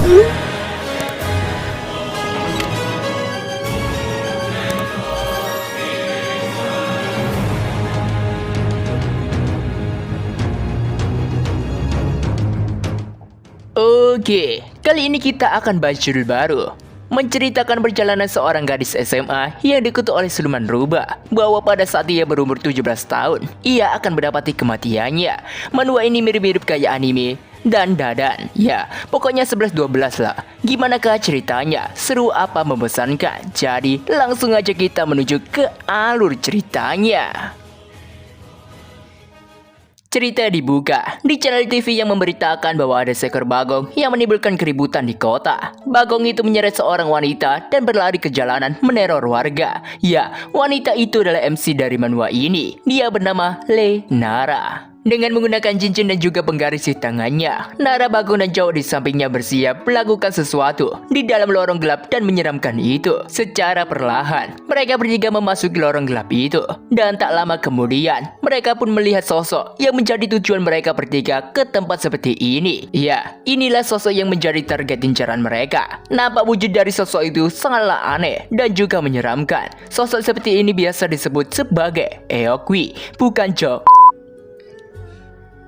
Oke, kali ini kita akan bahas judul baru, menceritakan perjalanan seorang gadis SMA yang dikutuk oleh siluman rubah, bahwa pada saat ia berumur 17 tahun, ia akan mendapati kematiannya. Manhwa ini mirip-mirip kayak anime dan Dadan. Ya, pokoknya 11-12 lah. Gimanakah ceritanya? Seru apa membosankan? Jadi, langsung aja kita menuju ke alur ceritanya. Cerita dibuka di channel TV yang memberitakan bahwa ada seekor bagong yang menimbulkan keributan di kota. Bagong itu menyeret seorang wanita dan berlari ke jalanan meneror warga. Ya, wanita itu adalah MC dari manhwa ini. Dia bernama Le Nara. Dengan menggunakan cincin dan juga penggaris di tangannya, Nara, Bagong dan cowok di sampingnya bersiap melakukan sesuatu di dalam lorong gelap dan menyeramkan itu. Secara perlahan, mereka bertiga memasuki lorong gelap itu. Dan tak lama kemudian, mereka pun melihat sosok yang menjadi tujuan mereka bertiga ke tempat seperti ini. Ya, inilah sosok yang menjadi target incaran mereka. Nampak wujud dari sosok itu sangatlah aneh dan juga menyeramkan. Sosok seperti ini biasa disebut sebagai Eokwi, bukan Jok.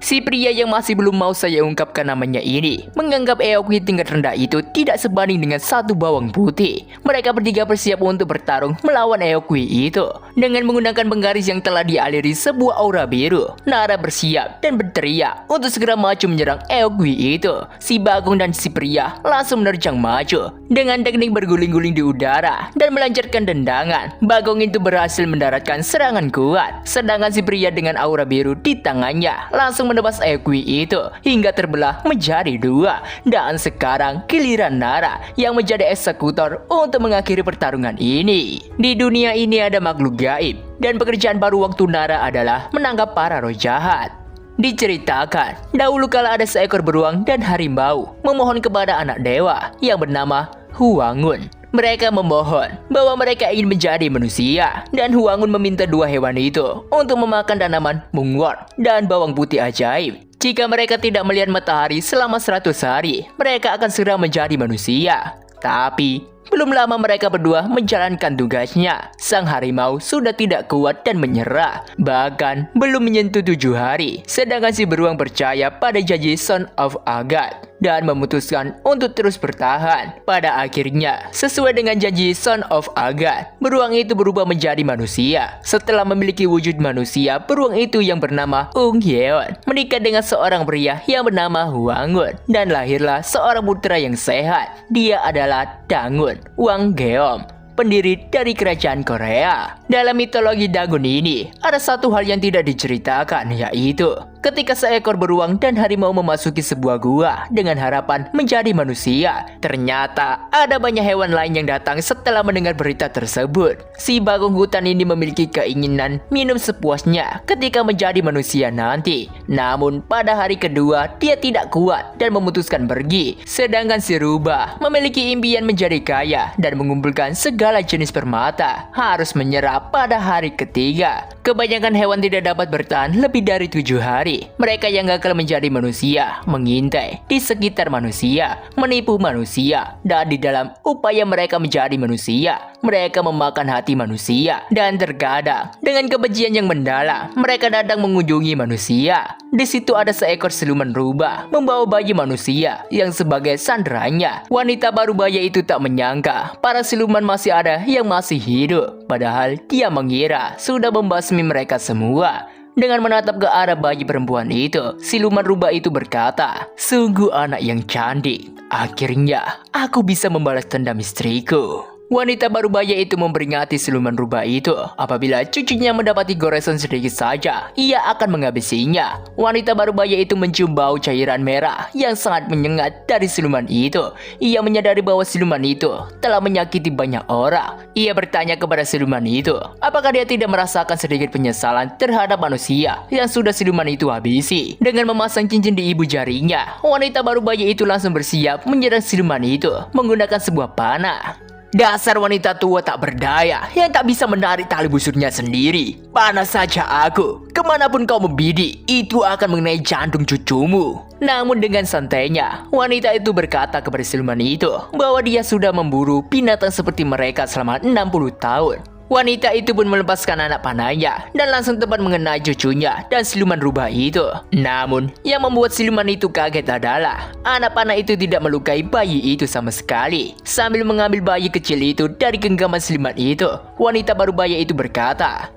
Si pria yang masih belum mau saya ungkapkan namanya ini menganggap Eokwi tingkat rendah itu tidak sebanding dengan satu bawang putih. Mereka bertiga bersiap untuk bertarung melawan Eokwi itu. Dengan menggunakan penggaris yang telah dialiri sebuah aura biru, Nara bersiap dan berteriak untuk segera maju menyerang Eokwi itu. Si Bagong dan si pria langsung menerjang maju dengan teknik berguling-guling di udara dan melancarkan tendangan. Bagong itu berhasil mendaratkan serangan kuat, sedangkan si pria dengan aura biru di tangannya langsung menebas Eokwi itu hingga terbelah menjadi dua. Dan sekarang giliran Nara yang menjadi eksekutor untuk mengakhiri pertarungan ini. Di dunia ini ada makhluk gaib dan pekerjaan baru waktu Nara adalah menangkap para roh jahat. Diceritakan, dahulu kala ada seekor beruang dan harimau memohon kepada anak dewa yang bernama Hwangun. Mereka memohon bahwa mereka ingin menjadi manusia, dan Hwangun meminta dua hewan itu untuk memakan tanaman mungwort dan bawang putih ajaib. Jika mereka tidak melihat matahari selama 100 hari, mereka akan segera menjadi manusia. Tapi belum lama mereka berdua menjalankan tugasnya. Sang harimau sudah tidak kuat dan menyerah. Bahkan belum menyentuh 7 hari. Sedangkan si beruang percaya pada janji Son of Agad dan memutuskan untuk terus bertahan. Pada akhirnya, sesuai dengan janji Son of Agad, beruang itu berubah menjadi manusia. Setelah memiliki wujud manusia, beruang itu yang bernama Ung Yeon menikah dengan seorang pria yang bernama Hwangun, dan lahirlah seorang putra yang sehat. Dia adalah Dangun Wang Geom, pendiri dari kerajaan Korea. Dalam mitologi Dagun ini, ada satu hal yang tidak diceritakan, yaitu ketika seekor beruang dan harimau memasuki sebuah gua dengan harapan menjadi manusia, ternyata ada banyak hewan lain yang datang setelah mendengar berita tersebut. Si Bagong hutan ini memiliki keinginan minum sepuasnya ketika menjadi manusia nanti. Namun pada hari kedua dia tidak kuat dan memutuskan pergi. Sedangkan si rubah memiliki impian menjadi kaya dan mengumpulkan segala jenis permata, harus menyerah pada hari ketiga. Kebanyakan hewan tidak dapat bertahan lebih dari 7 hari. Mereka yang gagal menjadi manusia mengintai di sekitar manusia, menipu manusia, dan di dalam upaya mereka menjadi manusia, mereka memakan hati manusia. Dan terkadang dengan kebencian yang mendalam, mereka datang mengunjungi manusia. Di situ ada seekor siluman rubah membawa bayi manusia yang sebagai sandarannya. Wanita baru bayi itu tak menyangka para siluman masih ada yang masih hidup, padahal dia mengira sudah membasmi mereka semua. Dengan menatap ke arah bayi perempuan itu, siluman rubah itu berkata, "Sungguh anak yang cantik. Akhirnya aku bisa membalas dendam istriku." Wanita baru bayi itu memperingati siluman rubah itu. Apabila cucunya mendapati goresan sedikit saja, ia akan menghabisinya. Wanita baru bayi itu mencium bau cairan merah yang sangat menyengat dari siluman itu. Ia menyadari bahwa siluman itu telah menyakiti banyak orang. Ia bertanya kepada siluman itu, apakah dia tidak merasakan sedikit penyesalan terhadap manusia yang sudah siluman itu habisi. Dengan memasang cincin di ibu jarinya, wanita baru bayi itu langsung bersiap menyerang siluman itu menggunakan sebuah panah. Dasar wanita tua tak berdaya yang tak bisa menarik tali busurnya sendiri. Panas saja aku. Kemanapun kau membidik, itu akan mengenai jantung cucumu. Namun dengan santainya, wanita itu berkata kepada siluman itu bahwa dia sudah memburu binatang seperti mereka selama 60 tahun. Wanita itu pun melepaskan anak panahnya dan langsung tepat mengenai cucunya dan siluman rubah itu. Namun, yang membuat siluman itu kaget adalah anak panah itu tidak melukai bayi itu sama sekali. Sambil mengambil bayi kecil itu dari genggaman siluman itu, wanita baru bayi itu berkata,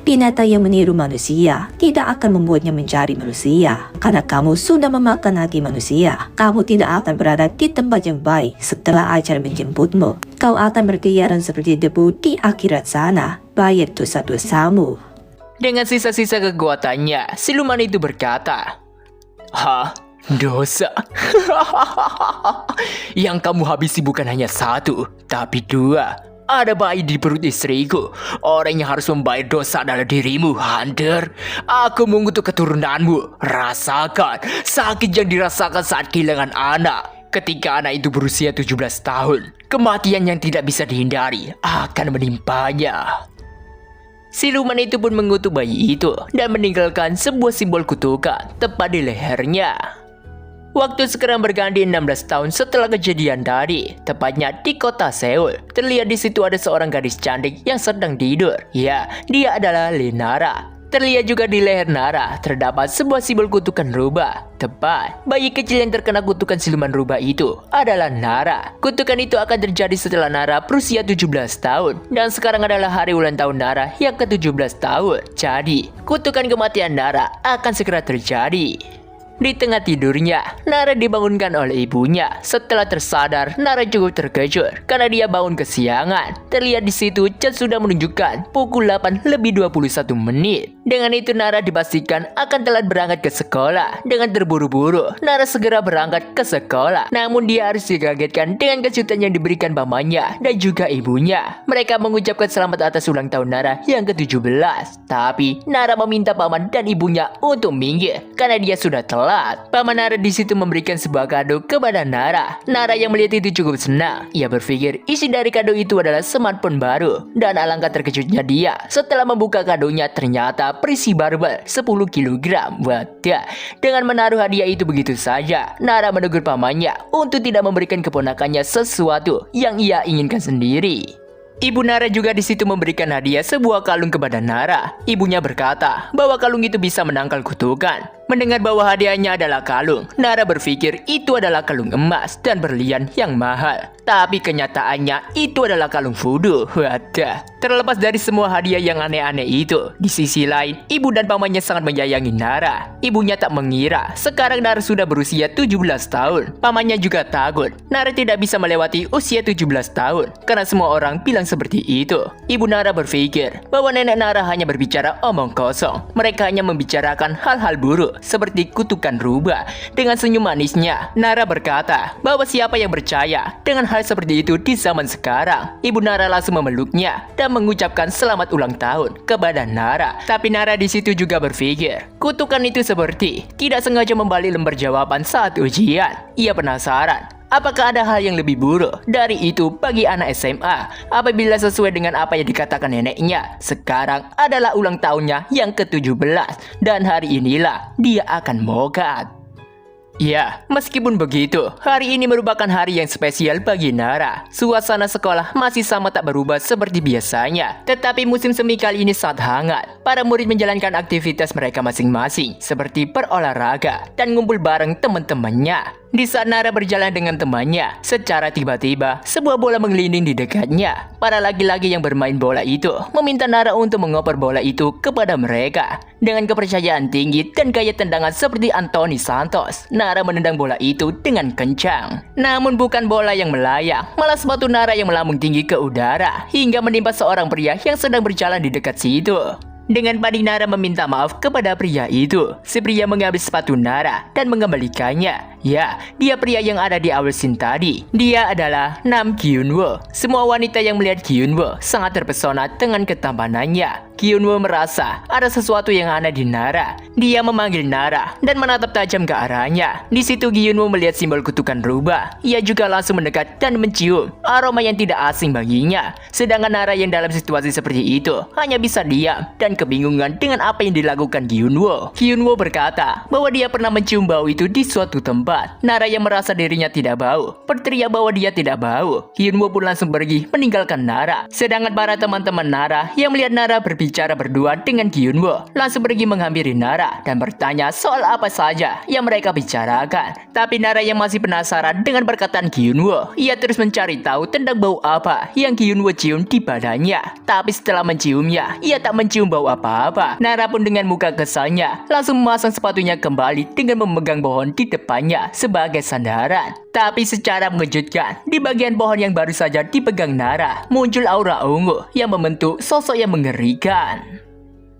Binatang yang meniru manusia tidak akan membuatnya mencari manusia. Karena kamu sudah memakan hati manusia, kamu tidak akan berada di tempat yang baik setelah ajar menjemputmu. Kau akan berkeliaran seperti debu di akhirat sana. Bayar dosa-dosamu. Dengan sisa-sisa kekuatannya, siluman itu berkata, Hah? Dosa? Yang kamu habisi bukan hanya satu, tapi dua. Ada bayi di perut istriku. Orang yang harus membayar dosa adalah dirimu, Hunter. Aku mengutuk keturunanmu. Rasakan sakit yang dirasakan saat kehilangan anak. Ketika anak itu berusia 17 tahun, kematian yang tidak bisa dihindari akan menimpanya. Siluman itu pun mengutuk bayi itu dan meninggalkan sebuah simbol kutukan tepat di lehernya. Waktu sekarang berganti 16 tahun setelah kejadian tadi, tepatnya di kota Seoul. Terlihat di situ ada seorang gadis cantik yang sedang tidur. Ya, dia adalah Nara. Terlihat juga di leher Nara terdapat sebuah simbol kutukan rubah. Tepat, bayi kecil yang terkena kutukan siluman rubah itu adalah Nara. Kutukan itu akan terjadi setelah Nara berusia 17 tahun. Dan sekarang adalah hari ulang tahun Nara yang ke-17 tahun. Jadi, kutukan kematian Nara akan segera terjadi. Di tengah tidurnya, Nara dibangunkan oleh ibunya. Setelah tersadar, Nara cukup terkejut karena dia bangun kesiangan. Terlihat di situ jam sudah menunjukkan pukul 8:21. Dengan itu Nara dipastikan akan telat berangkat ke sekolah. Dengan terburu-buru, Nara segera berangkat ke sekolah. Namun dia harus dikagetkan dengan kejutan yang diberikan pamannya dan juga ibunya. Mereka mengucapkan selamat atas ulang tahun Nara yang ke-17. Tapi Nara meminta paman dan ibunya untuk minggir karena dia sudah telat. Paman Nara di situ memberikan sebuah kado kepada Nara. Nara yang melihat itu cukup senang. Ia berpikir isi dari kado itu adalah smartphone baru. Dan alangkah terkejutnya dia setelah membuka kadonya ternyata berisi barbel 10 kg. Wadah, dengan menaruh hadiah itu begitu saja, Nara menegur pamannya untuk tidak memberikan keponakannya sesuatu yang ia inginkan sendiri. Ibu Nara juga di situ memberikan hadiah sebuah kalung kepada Nara. Ibunya berkata bahwa kalung itu bisa menangkal kutukan. Mendengar bahwa hadiahnya adalah kalung, Nara berpikir itu adalah kalung emas dan berlian yang mahal. Tapi kenyataannya itu adalah kalung voodoo. Wadah. Terlepas dari semua hadiah yang aneh-aneh itu, di sisi lain, ibu dan pamannya sangat menyayangi Nara. Ibunya tak mengira sekarang Nara sudah berusia 17 tahun. Pamannya juga takut Nara tidak bisa melewati usia 17 tahun karena semua orang bilang seperti itu. Ibu Nara berpikir bahwa nenek Nara hanya berbicara omong kosong. Mereka hanya membicarakan hal-hal buruk seperti kutukan rubah. Dengan senyum manisnya, Nara berkata bahwa siapa yang percaya dengan hal seperti itu di zaman sekarang. Ibu Nara langsung memeluknya dan mengucapkan selamat ulang tahun kepada Nara. Tapi Nara di situ juga berpikir, kutukan itu seperti tidak sengaja membalik lembar jawaban saat ujian. Ia penasaran, apakah ada hal yang lebih buruk dari itu bagi anak SMA apabila sesuai dengan apa yang dikatakan neneknya? Sekarang adalah ulang tahunnya yang ke-17 dan hari inilah dia akan mokat. Ya, meskipun begitu, hari ini merupakan hari yang spesial bagi Nara. Suasana sekolah masih sama tak berubah seperti biasanya. Tetapi musim semi kali ini sangat hangat. Para murid menjalankan aktivitas mereka masing-masing, seperti berolahraga dan ngumpul bareng teman-temannya. Di saat Nara berjalan dengan temannya, secara tiba-tiba sebuah bola menggelinding di dekatnya. Para laki-laki yang bermain bola itu meminta Nara untuk mengoper bola itu kepada mereka. Dengan kepercayaan tinggi dan gaya tendangan seperti Anthony Santos, Nara menendang bola itu dengan kencang. Namun bukan bola yang melayang, malah sepatu Nara yang melambung tinggi ke udara hingga menimpa seorang pria yang sedang berjalan di dekat situ. Dengan panik Nara meminta maaf kepada pria itu. Si pria mengambil sepatu Nara dan mengembalikannya. Ya, dia pria yang ada di awal scene tadi. Dia adalah Nam Gyunwoo. Semua wanita yang melihat Gyunwoo sangat terpesona dengan ketampanannya. Gyunwoo merasa ada sesuatu yang aneh di Nara. Dia memanggil Nara dan menatap tajam ke arahnya. Di situ Gyunwoo melihat simbol kutukan rubah. Ia juga langsung mendekat dan mencium aroma yang tidak asing baginya. Sedangkan Nara yang dalam situasi seperti itu hanya bisa diam dan kebingungan dengan apa yang dilakukan Gyunwoo. Gyunwoo berkata bahwa dia pernah mencium bau itu di suatu tempat. Nara yang merasa dirinya tidak bau berteriak bahwa dia tidak bau. Gyunwoo pun langsung pergi meninggalkan Nara. Sedangkan para teman-teman Nara yang melihat Nara berbicara berdua dengan Gyunwoo langsung pergi menghampiri Nara dan bertanya soal apa saja yang mereka bicarakan. Tapi Nara yang masih penasaran dengan perkataan Gyunwoo, ia terus mencari tahu tentang bau apa yang Gyunwoo cium di badannya. Tapi setelah menciumnya, ia tak mencium bau apa-apa. Nara pun dengan muka kesalnya langsung memasang sepatunya kembali dengan memegang pohon di depannya sebagai sandaran. Tapi secara mengejutkan, di bagian pohon yang baru saja dipegang Nara, muncul aura ungu yang membentuk sosok yang mengerikan.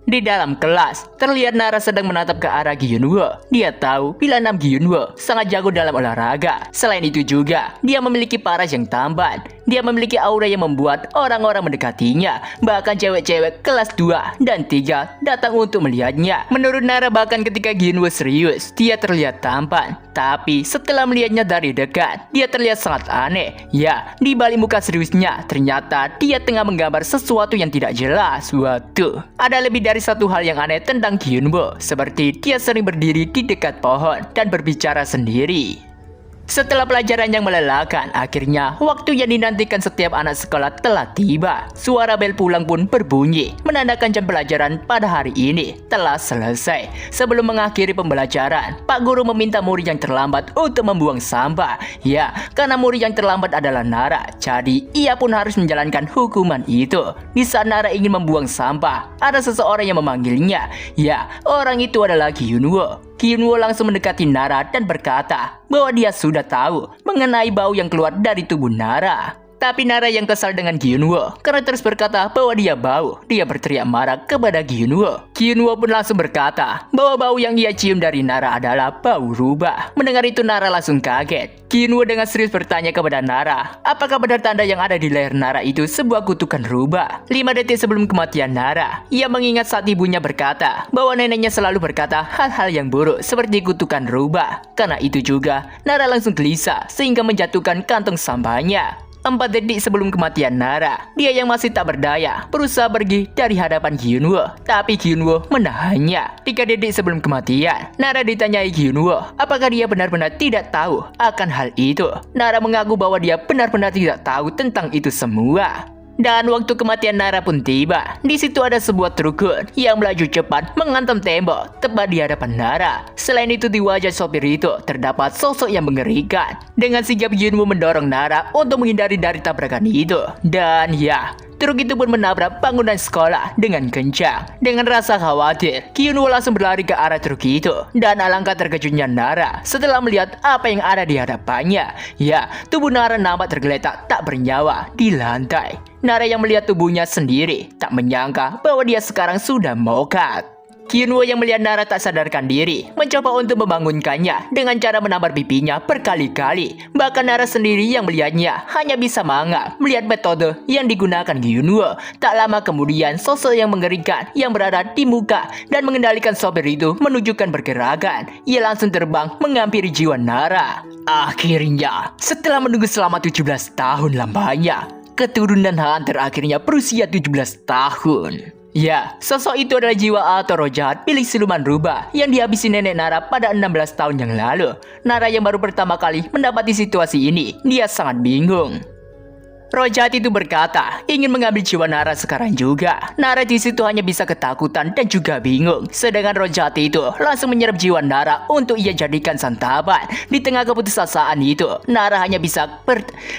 Di dalam kelas, terlihat Nara sedang menatap ke arah Gyunwoo. Dia tahu bila Nam Gyunwoo sangat jago dalam olahraga. Selain itu juga, dia memiliki paras yang tampan. Dia memiliki aura yang membuat orang-orang mendekatinya. Bahkan cewek-cewek kelas 2 dan 3 datang untuk melihatnya. Menurut Nara, bahkan ketika Gyunwoo serius, dia terlihat tampan. Tapi setelah melihatnya dari dekat, dia terlihat sangat aneh. Ya, di balik muka seriusnya, ternyata dia tengah menggambar sesuatu yang tidak jelas. Waduh, ada lebih dari satu hal yang aneh tentang Gyunwoo, seperti dia sering berdiri di dekat pohon dan berbicara sendiri. Setelah pelajaran yang melelahkan, akhirnya waktu yang dinantikan setiap anak sekolah telah tiba. Suara bel pulang pun berbunyi, menandakan jam pelajaran pada hari ini telah selesai. Sebelum mengakhiri pembelajaran, Pak Guru meminta murid yang terlambat untuk membuang sampah. Ya, karena murid yang terlambat adalah Nara, jadi ia pun harus menjalankan hukuman itu. Di saat Nara ingin membuang sampah, ada seseorang yang memanggilnya. Ya, orang itu adalah Gyunwoo. Gyunwoo langsung mendekati Nara dan berkata bahwa dia sudah tahu mengenai bau yang keluar dari tubuh Nara. Tapi Nara yang kesal dengan Gyunwoo karena terus berkata bahwa dia bau. Dia berteriak marah kepada Gyunwoo. Gyunwoo pun langsung berkata bahwa bau yang ia cium dari Nara adalah bau rubah. Mendengar itu Nara langsung kaget. Gyunwoo dengan serius bertanya kepada Nara, apakah benar tanda yang ada di leher Nara itu sebuah kutukan rubah? 5 detik sebelum kematian Nara, ia mengingat saat ibunya berkata bahwa neneknya selalu berkata hal-hal yang buruk seperti kutukan rubah. Karena itu juga, Nara langsung gelisah sehingga menjatuhkan kantong sampahnya. 4 detik sebelum kematian Nara, dia yang masih tak berdaya berusaha pergi dari hadapan Gyunwoo, tapi Gyunwoo menahannya. 3 detik sebelum kematian, Nara ditanyai Gyunwoo apakah dia benar-benar tidak tahu akan hal itu. Nara mengaku bahwa dia benar-benar tidak tahu tentang itu semua. Dan waktu kematian Nara pun tiba. Di situ ada sebuah trukun yang melaju cepat menghantam tembok tepat di hadapan Nara. Selain itu di wajah sopir itu terdapat sosok yang mengerikan. Dengan sigap Gyunwoo mendorong Nara untuk menghindari dari tabrakan itu. Dan ya, truk itu pun menabrak bangunan sekolah dengan kencang. Dengan rasa khawatir, Gyunwoo langsung berlari ke arah truk itu. Dan alangkah terkejutnya Nara setelah melihat apa yang ada di hadapannya. Ya, tubuh Nara nampak tergeletak tak bernyawa di lantai. Nara yang melihat tubuhnya sendiri tak menyangka bahwa dia sekarang sudah mokat. Gyunwoo yang melihat Nara tak sadarkan diri mencoba untuk membangunkannya dengan cara menampar pipinya berkali-kali. Bahkan Nara sendiri yang melihatnya hanya bisa mangap melihat metode yang digunakan Gyunwoo. Tak lama kemudian sosok yang mengerikan yang berada di muka dan mengendalikan sopir itu menunjukkan pergerakan. Ia langsung terbang menghampiri jiwa Nara. Akhirnya, setelah menunggu selama 17 tahun lamanya, keturunan Hunter akhirnya berusia 17 tahun. Ya, sosok itu adalah jiwa atau roh jahat milik siluman rubah yang dihabisi nenek Nara pada 16 tahun yang lalu. Nara yang baru pertama kali mendapati situasi ini, dia sangat bingung. Roh jahat itu berkata ingin mengambil jiwa Nara sekarang juga. Nara di situ hanya bisa ketakutan dan juga bingung. Sedangkan roh jahat itu langsung menyerap jiwa Nara untuk ia jadikan santapan. Di tengah keputusasaan itu, Nara hanya bisa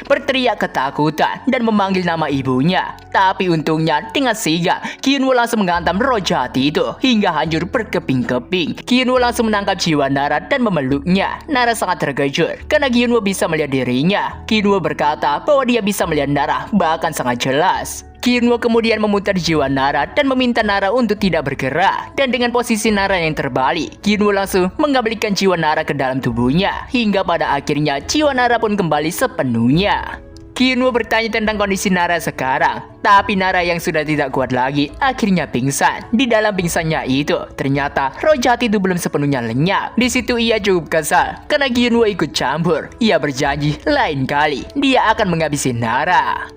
berteriak ketakutan dan memanggil nama ibunya. Tapi untungnya dengan sigap, Gyunwoo langsung menghantam roh jahat itu hingga hancur berkeping-keping. Gyunwoo langsung menangkap jiwa Nara dan memeluknya. Nara sangat terkejut karena Gyunwoo bisa melihat dirinya. Gyunwoo berkata bahwa dia bisa melihat Nara bahkan sangat jelas. Kyunwoo kemudian memutar jiwa Nara dan meminta Nara untuk tidak bergerak. Dan dengan posisi Nara yang terbalik, Kyunwoo langsung mengembalikan jiwa Nara ke dalam tubuhnya. Hingga pada akhirnya jiwa Nara pun kembali sepenuhnya. Kyunwoo bertanya tentang kondisi Nara sekarang, tapi Nara yang sudah tidak kuat lagi akhirnya pingsan. Di dalam pingsannya itu, ternyata roh jahat itu belum sepenuhnya lenyap. Di situ ia cukup kesal karena Kyunwoo ikut campur. Ia berjanji lain kali dia akan menghabisi Nara.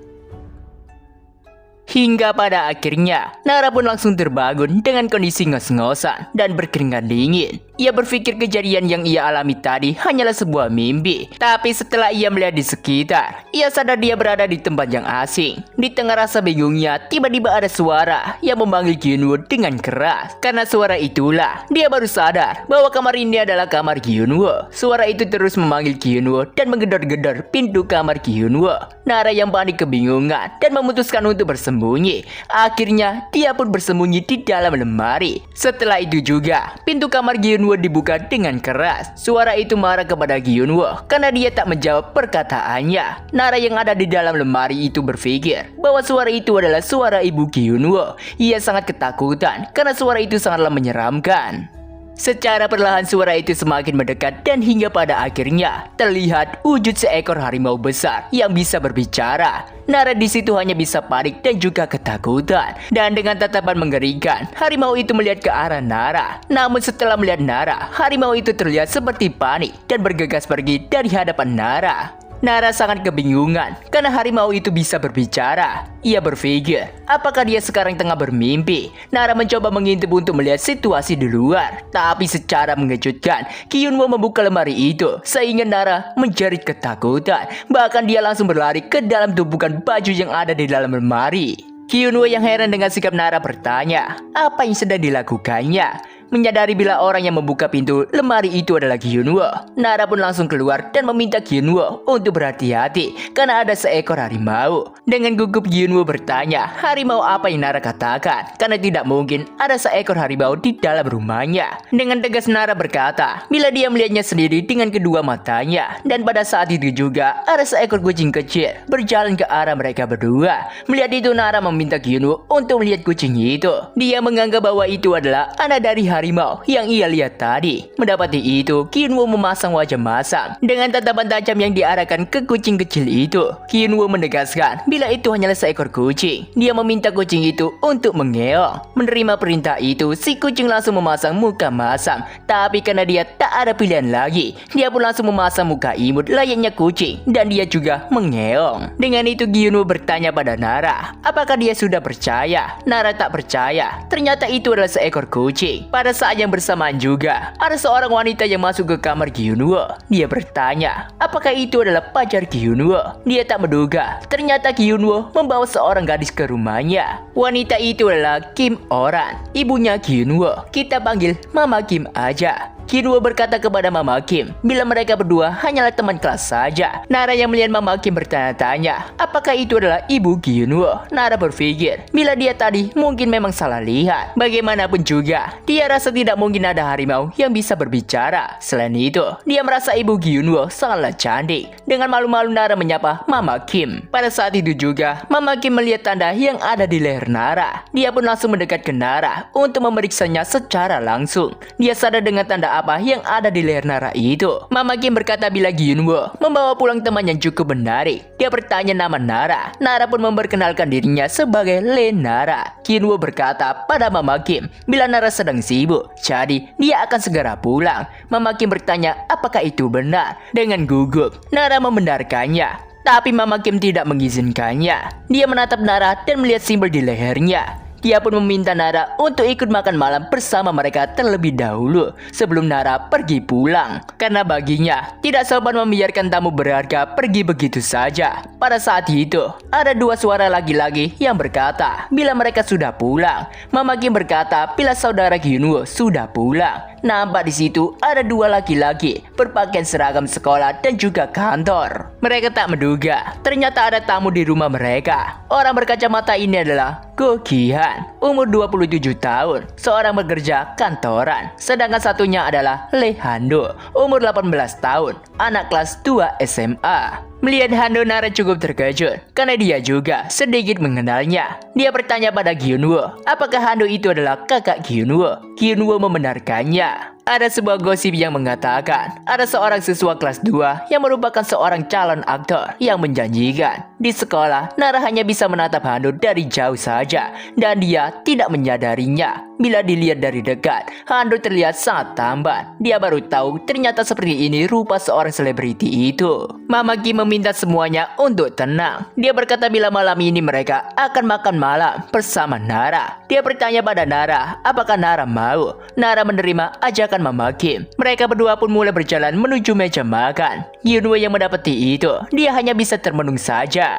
Hingga pada akhirnya, Nara pun langsung terbangun dengan kondisi ngos-ngosan dan berkeringat dingin. Ia berpikir kejadian yang ia alami tadi hanyalah sebuah mimpi. Tapi setelah ia melihat di sekitar, ia sadar dia berada di tempat yang asing. Di tengah rasa bingungnya, tiba-tiba ada suara yang memanggil Kyunwoo dengan keras. Karena suara itulah, dia baru sadar bahwa kamar ini adalah kamar Kyunwoo. Suara itu terus memanggil Kyunwoo dan menggedor-gedor pintu kamar Kyunwoo. Nara yang panik kebingungan dan memutuskan untuk bersembunyi. Akhirnya, dia pun bersembunyi di dalam lemari. Setelah itu juga, pintu kamar Kyunwoo dibuka dengan keras. Suara itu marah kepada Kyunwoo karena dia tak menjawab perkataannya. Nara yang ada di dalam lemari itu berpikir bahwa suara itu adalah suara ibu Kyunwoo. Ia sangat ketakutan karena suara itu sangatlah menyeramkan. Secara perlahan suara itu semakin mendekat dan hingga pada akhirnya terlihat wujud seekor harimau besar yang bisa berbicara. Nara di situ hanya bisa panik dan juga ketakutan. Dan dengan tatapan mengerikan, harimau itu melihat ke arah Nara. Namun setelah melihat Nara, harimau itu terlihat seperti panik dan bergegas pergi dari hadapan Nara. Nara sangat kebingungan karena harimau itu bisa berbicara. Ia berpikir, apakah dia sekarang tengah bermimpi? Nara mencoba mengintip untuk melihat situasi di luar. Tapi secara mengejutkan, Kyunwoo membuka lemari itu sehingga Nara menjerit ketakutan. Bahkan dia langsung berlari ke dalam tumpukan baju yang ada di dalam lemari. Kyunwoo yang heran dengan sikap Nara bertanya, apa yang sedang dilakukannya? Menyadari bila orang yang membuka pintu lemari itu adalah Kyunwoo, Nara pun langsung keluar dan meminta Kyunwoo untuk berhati-hati karena ada seekor harimau. Dengan gugup Kyunwoo bertanya, harimau apa yang Nara katakan? Karena tidak mungkin ada seekor harimau di dalam rumahnya. Dengan tegas Nara berkata, bila dia melihatnya sendiri dengan kedua matanya. Dan pada saat itu juga ada seekor kucing kecil berjalan ke arah mereka berdua. Melihat itu Nara meminta Kyunwoo untuk melihat kucing itu. Dia menganggap bahwa itu adalah anak dari harimau yang ia lihat tadi. Mendapati itu, Kyunwoo memasang wajah masam dengan tatapan tajam yang diarahkan ke kucing kecil itu. Kyunwoo menegaskan bila itu hanyalah seekor kucing. Dia meminta kucing itu untuk mengeong. Menerima perintah itu, si kucing langsung memasang muka masam. Tapi karena dia tak ada pilihan lagi, dia pun langsung memasang muka imut layaknya kucing dan dia juga mengeong. Dengan itu Kyunwoo bertanya pada Nara, apakah dia sudah percaya? Nara tak percaya. Ternyata itu adalah seekor kucing. Pada saat yang bersamaan juga, ada seorang wanita yang masuk ke kamar Kyunwoo. Dia bertanya, apakah itu adalah pacar Kyunwoo? Dia tak menduga, ternyata Kyunwoo membawa seorang gadis ke rumahnya. Wanita itu adalah Kim Oran, ibunya Kyunwoo. Kita panggil Mama Kim aja. Kyunwoo berkata kepada Mama Kim, bila mereka berdua hanyalah teman kelas saja. Nara yang melihat Mama Kim bertanya-tanya, apakah itu adalah ibu Kyunwoo? Nara berpikir, bila dia tadi mungkin memang salah lihat. Bagaimanapun juga, dia rasa tidak mungkin ada harimau yang bisa berbicara. Selain itu, dia merasa ibu Kyunwoo sangatlah cantik. Dengan malu-malu Nara menyapa Mama Kim. Pada saat itu juga, Mama Kim melihat tanda yang ada di leher Nara. Dia pun langsung mendekat ke Nara untuk memeriksanya secara langsung. Dia sadar dengan tanda apa yang ada di leher Nara itu. Mama Kim berkata bila Kyunwoo membawa pulang teman yang cukup menarik. Dia bertanya nama Nara. Nara pun memperkenalkan dirinya sebagai Le Nara. Kyunwoo berkata pada Mama Kim bila Nara sedang sibuk, jadi dia akan segera pulang. Mama Kim bertanya apakah itu benar. Dengan gugup, Nara membenarkannya. Tapi Mama Kim tidak mengizinkannya. Dia menatap Nara dan melihat simbol di lehernya. Dia pun meminta Nara untuk ikut makan malam bersama mereka terlebih dahulu sebelum Nara pergi pulang. Karena baginya tidak sopan membiarkan tamu berharga pergi begitu saja. Pada saat itu, ada dua suara laki-laki yang berkata bila mereka sudah pulang. Mama Kim berkata bila saudara Kyunwoo sudah pulang. Nampak di situ ada dua laki-laki berpakaian seragam sekolah dan juga kantor. Mereka tak menduga ternyata ada tamu di rumah mereka. Orang berkacamata ini adalah Go Ki-han, umur 27 tahun, seorang pekerja kantoran. Sedangkan satunya adalah Lee Han-do, umur 18 tahun, anak kelas 2 SMA. Melihat Han-do, Nara cukup terkejut karena dia juga sedikit mengenalnya. Dia bertanya pada Gyun-woo, apakah Han-do itu adalah kakak Gyun-woo? Gyun-woo membenarkannya. Ada sebuah gosip yang mengatakan ada seorang siswa kelas 2 yang merupakan seorang calon aktor yang menjanjikan. Di sekolah, Nara hanya bisa menatap Han-do dari jauh saja dan dia tidak menyadarinya. Bila dilihat dari dekat, Han-do terlihat sangat tampan. Dia baru tahu ternyata seperti ini rupa seorang selebriti itu. Mama Kim meminta semuanya untuk tenang. Dia berkata bila malam ini mereka akan makan malam bersama Nara. Dia bertanya pada Nara, apakah Nara mau? Nara menerima ajakan Mama Kim. Mereka berdua pun mulai berjalan menuju meja makan. Gyun-woo yang mendapati itu, dia hanya bisa termenung saja.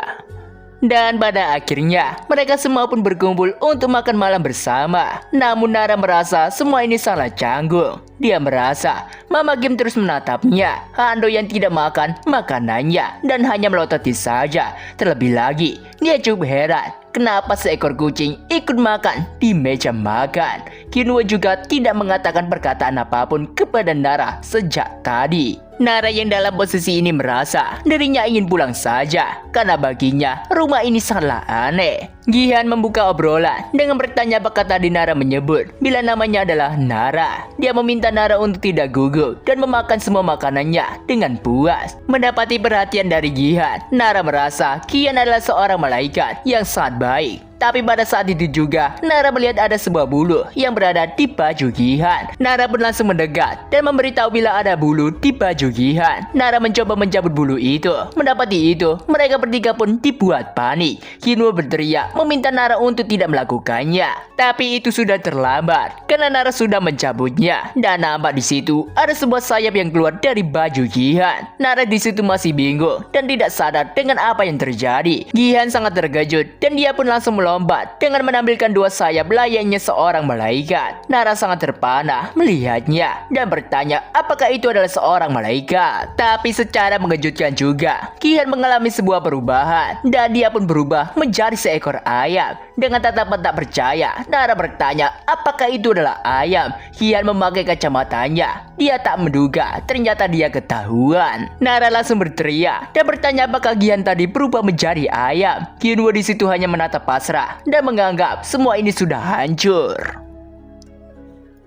Dan pada akhirnya, mereka semua pun berkumpul untuk makan malam bersama. Namun Nara merasa semua ini salah canggung. Dia merasa Mama Kim terus menatapnya. Han-do yang tidak makan makanannya dan hanya melototi saja. Terlebih lagi, dia cukup heran kenapa seekor kucing ikut makan di meja makan. Gyun-woo juga tidak mengatakan perkataan apapun kepada Nara sejak tadi. Nara yang dalam posisi ini merasa dirinya ingin pulang saja karena baginya rumah ini sangatlah aneh. Gi-han membuka obrolan dengan bertanya apakah tadi Nara menyebut bila namanya adalah Nara. Dia meminta Nara untuk tidak gugup dan memakan semua makanannya dengan puas. Mendapati perhatian dari Gi-han, Nara merasa Gi-han adalah seorang malaikat yang sangat baik. Tapi pada saat itu juga, Nara melihat ada sebuah bulu yang berada di baju Gi-han. Nara pun langsung mendekat dan memberitahu bila ada bulu di baju Gi-han. Nara mencoba mencabut bulu itu. Mendapati itu, mereka bertiga pun dibuat panik. Gyun-woo berteriak meminta Nara untuk tidak melakukannya. Tapi itu sudah terlambat karena Nara sudah mencabutnya. Dan nampak di situ ada sebuah sayap yang keluar dari baju Gi-han. Nara di situ masih bingung dan tidak sadar dengan apa yang terjadi. Gi-han sangat terkejut dan dia pun langsung melompat dengan menampilkan dua sayap layaknya seorang malaikat. Nara sangat terpana melihatnya dan bertanya apakah itu adalah seorang malaikat. Tapi secara mengejutkan juga, Gi-han mengalami sebuah perubahan dan dia pun berubah menjadi seekor ayam. Dengan tatapan tak percaya, Nara bertanya apakah itu adalah ayam. Gi-han memakai kacamatanya. Dia tak menduga ternyata dia ketahuan. Nara langsung berteriak dan bertanya apakah Gi-han tadi berubah menjadi ayam. Gyun-woo di situ hanya menatap pasrah dan menganggap semua ini sudah hancur.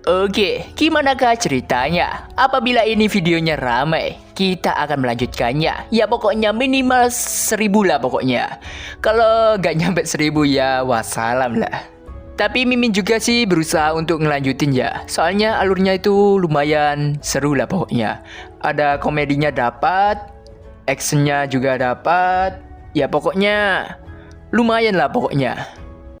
Oke, gimanakah ceritanya? Apabila ini videonya ramai, kita akan melanjutkannya. Ya pokoknya minimal 1000 lah pokoknya. Kalau gak nyampe 1000 ya wassalam lah. Tapi Mimin juga sih berusaha untuk ngelanjutin ya. Soalnya alurnya itu lumayan seru lah pokoknya. Ada komedinya dapat, actionnya juga dapat. Ya pokoknya lumayan lah pokoknya.